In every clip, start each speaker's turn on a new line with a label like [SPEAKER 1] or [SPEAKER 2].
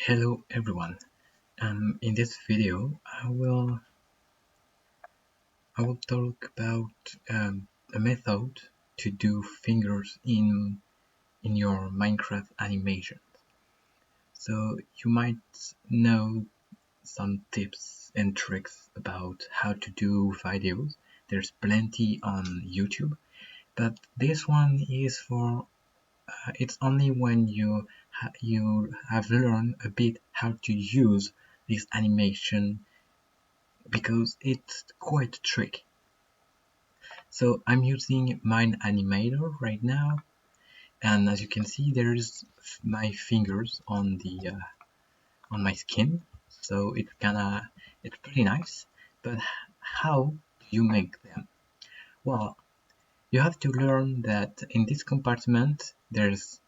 [SPEAKER 1] Hello everyone. In this video, I will talk about a method to do fingers in your Minecraft animation. So you might know some tips and tricks about how to do videos. There's plenty on YouTube, but this one is for it's only when you have learned a bit how to use this animation because it's quite tricky. So I'm using mine Animator right now, and as you can see, there's my fingers on my skin. So it's pretty nice. But how do you make them? Well, you have to learn that in this compartment there's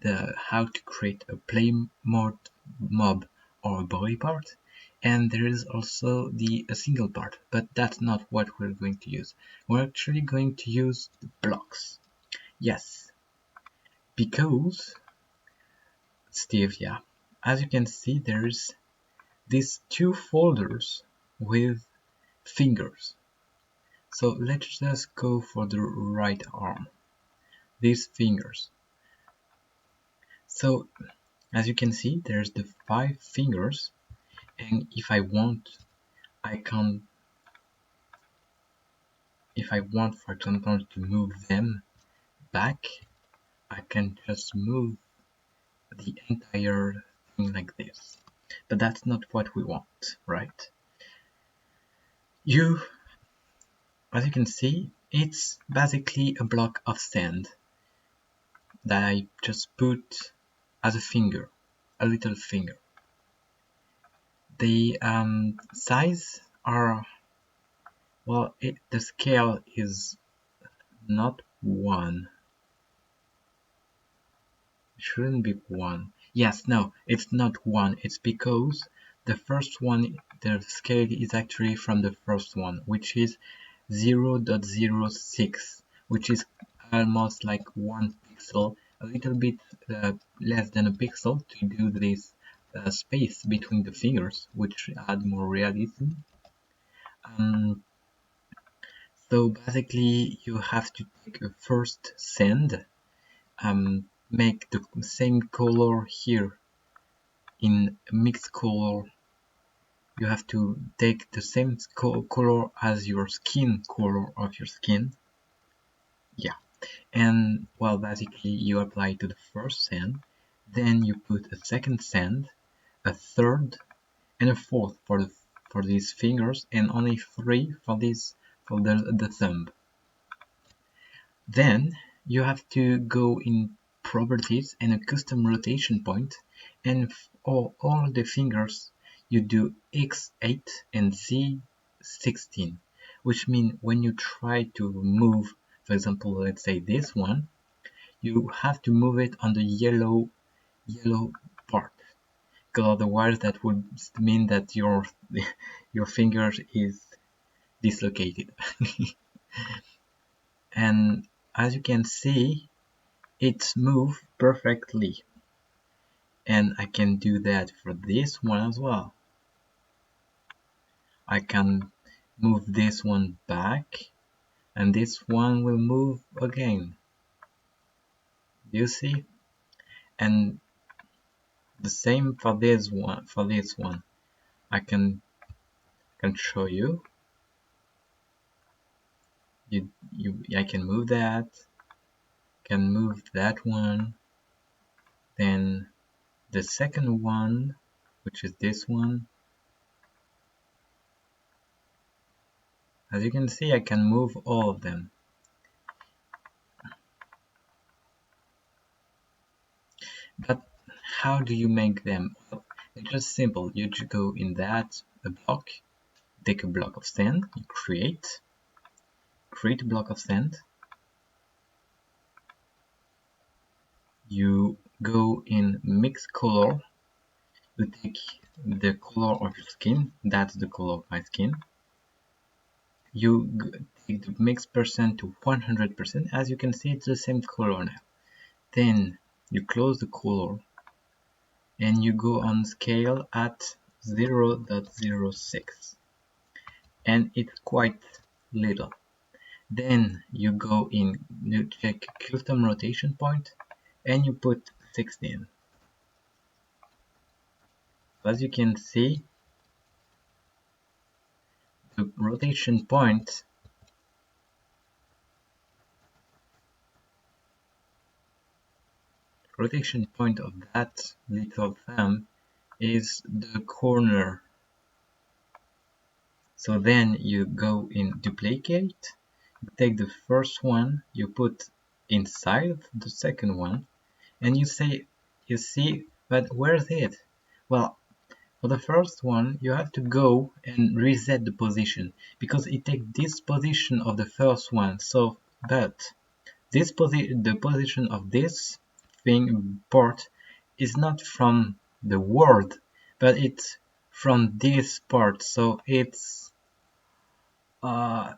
[SPEAKER 1] the how to create a play mode mob or a body part, and there is also a single part, but that's not what we're going to use. We're actually going to use the blocks. Yes, because Steve, yeah, as you can see, there's these two folders with fingers. So let's just go for the right arm. These fingers. So as you can see, there's the 5 fingers, and if I want, I can, if I want, for example, to move them back, I can just move the entire thing like this. But that's not what we want, right? As you can see, it's basically a block of sand that I just put as a finger, a little finger. The size are, well, the scale is not 1. It shouldn't be 1. Yes, no, it's not 1. It's because the first one, the scale is actually from the first one, which is 0.06, which is almost like 1 pixel, a little bit less than a pixel to do this space between the fingers, which add more realism. So basically, you have to take a first sand, make the same color here in mixed color. You have to take the same color as your skin color of your skin. Yeah, and well, basically you apply to the first sand, then you put a second sand, a third, and a fourth for these fingers, and only 3 for the thumb. Then you have to go in properties and a custom rotation point, and for all the fingers you do X8 and Z16, which means when you try to move, for example, let's say this one, you have to move it on the yellow part, because otherwise that would mean that your finger is dislocated. And as you can see, it's moved perfectly, and I can do that for this one as well. I can move this one back, and this one will move again. Do you see? And the same for this one. I can show you. I can move that, can move that one, then the second one, which is this one. As you can see, I can move all of them. But how do you make them? Well, it's just simple. You just go in that block, take a block of sand, you create a block of sand, you go in mix color, you take the color of your skin, that's the color of my skin, you take the mix percent to 100%, as you can see it's the same color now. Then you close the color, and you go on scale at 0.06, and it's quite little. Then you go in, you check custom rotation point, and you put 16. As you can see, the rotation point of that little thumb is the corner. So then you go in duplicate, you take the first one, you put inside the second one, and you see, but where's it? Well, for the first one, you have to go and reset the position, because it takes this position of the first one. So, but the position of this thing part is not from the word, but it's from this part. So it's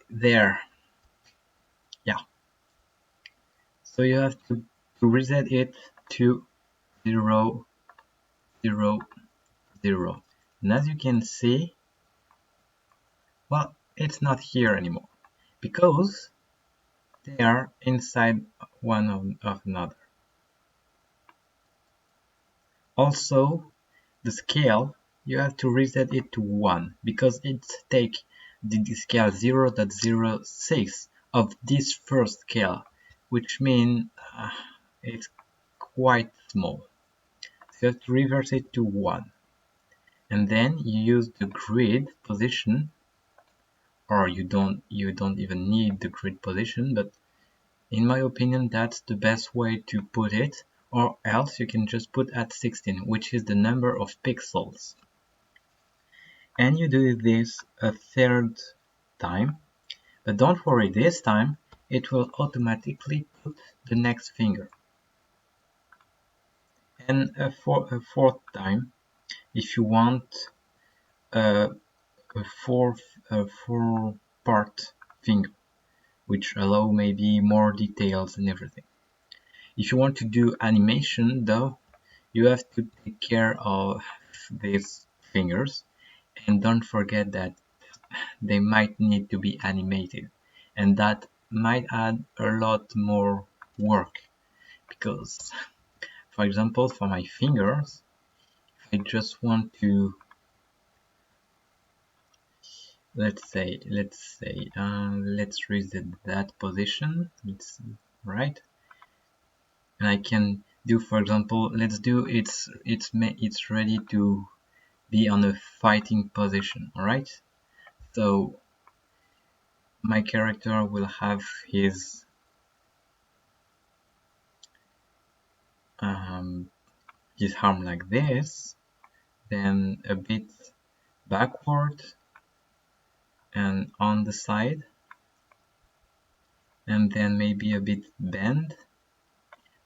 [SPEAKER 1] there. Yeah. So you have to reset it to 0, 0, 0. And as you can see, well, it's not here anymore because they are inside one of another. Also, the scale, you have to reset it to 1 because it takes the scale 0.06 of this first scale, which means it's quite small. So you have to reverse it to 1. And then you use the grid position, or you don't even need the grid position, but in my opinion that's the best way to put it, or else you can just put at 16, which is the number of pixels. And you do this a third time, but don't worry, this time it will automatically put the next finger. And for a fourth time, if you want a four part finger, which allow maybe more details and everything. If you want to do animation though, you have to take care of these fingers, and don't forget that they might need to be animated, and that might add a lot more work, because for example for my fingers, I just want to let's reset that position, right, and I can do, for example, let's do it's ready to be on a fighting position. Alright, so my character will have his arm like this, then a bit backward and on the side, and then maybe a bit bend.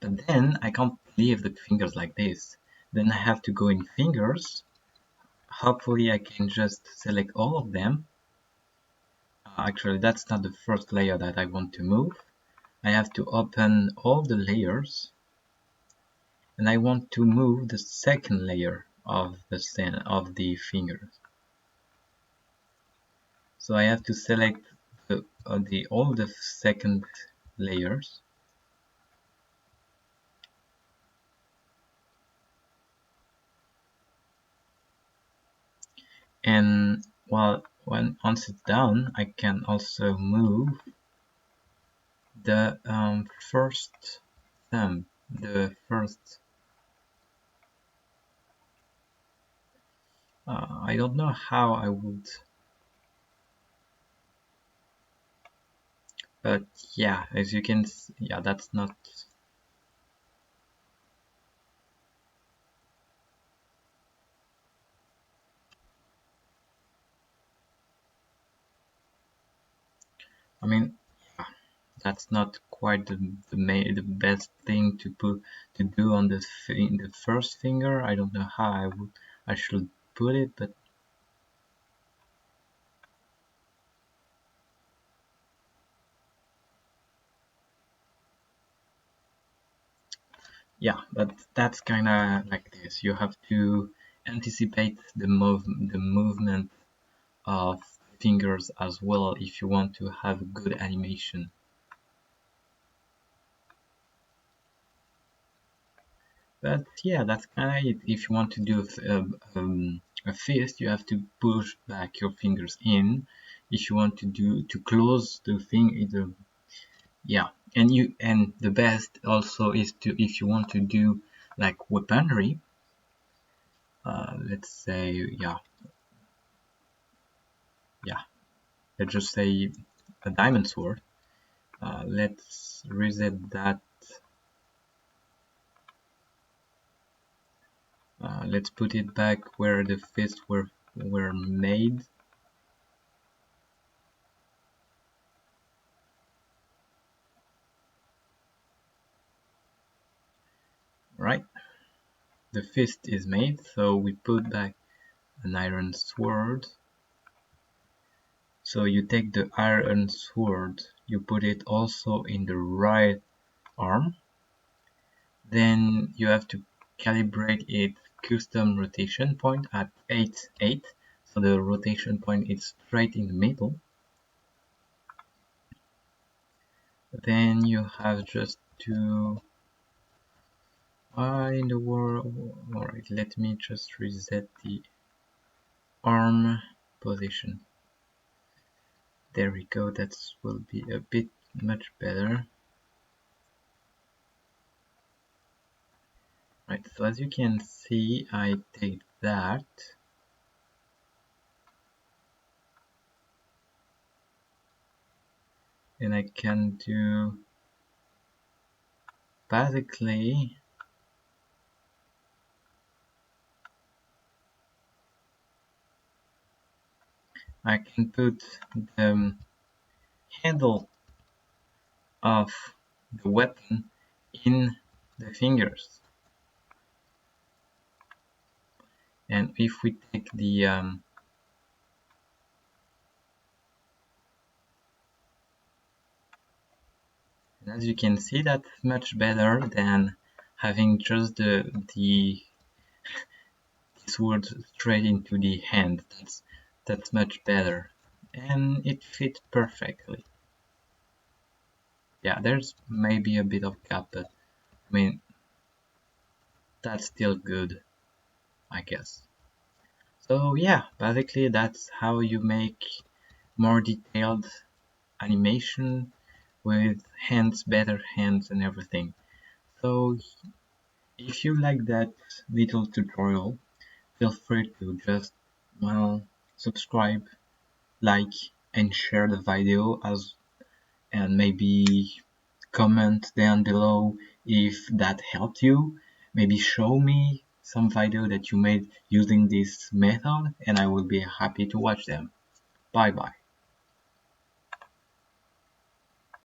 [SPEAKER 1] But then I can't leave the fingers like this. Then I have to go in fingers. Hopefully I can just select all of them. Actually, that's not the first layer that I want to move. I have to open all the layers, and I want to move the second layer of the fingers. So I have to select all the second layers, and once it's done, I can also move the first thumb, the first. I don't know how I would, but yeah, as you can see, yeah, that's not. I mean, yeah, that's not quite the best thing to do on the first finger. I don't know how I should put it, but yeah, but that's kind of like this. You have to anticipate the movement of fingers as well if you want to have a good animation. But yeah, that's kind of it. If you want to do a fist, you have to push back your fingers in. If you want to close the thing, yeah, and the best also is to, if you want to do like weaponry, let's say, yeah, let's just say a diamond sword. Let's reset that. Let's put it back where the fists were made. Right, the fist is made, so we put back an iron sword. So you take the iron sword, you put it also in the right arm. Then you have to calibrate its custom rotation point at 8, 8. So the rotation point is straight in the middle. Then you have just to, in the world, alright, let me just reset the arm position. There we go, that will be a bit much better. Right, so as you can see, I take that, and I can do, basically, I can put the handle of the weapon in the fingers. And if we take the as you can see, that's much better than having just the sword straight into the hand. That's much better, and it fits perfectly. Yeah, there's maybe a bit of gap, but I mean that's still good, I guess. So yeah, basically that's how you make more detailed animation with hands, better hands and everything. So if you like that little tutorial, feel free to just, well, subscribe, like and share the video, as and maybe comment down below if that helped you. Maybe show me some video that you made using this method and I will be happy to watch them. Bye bye.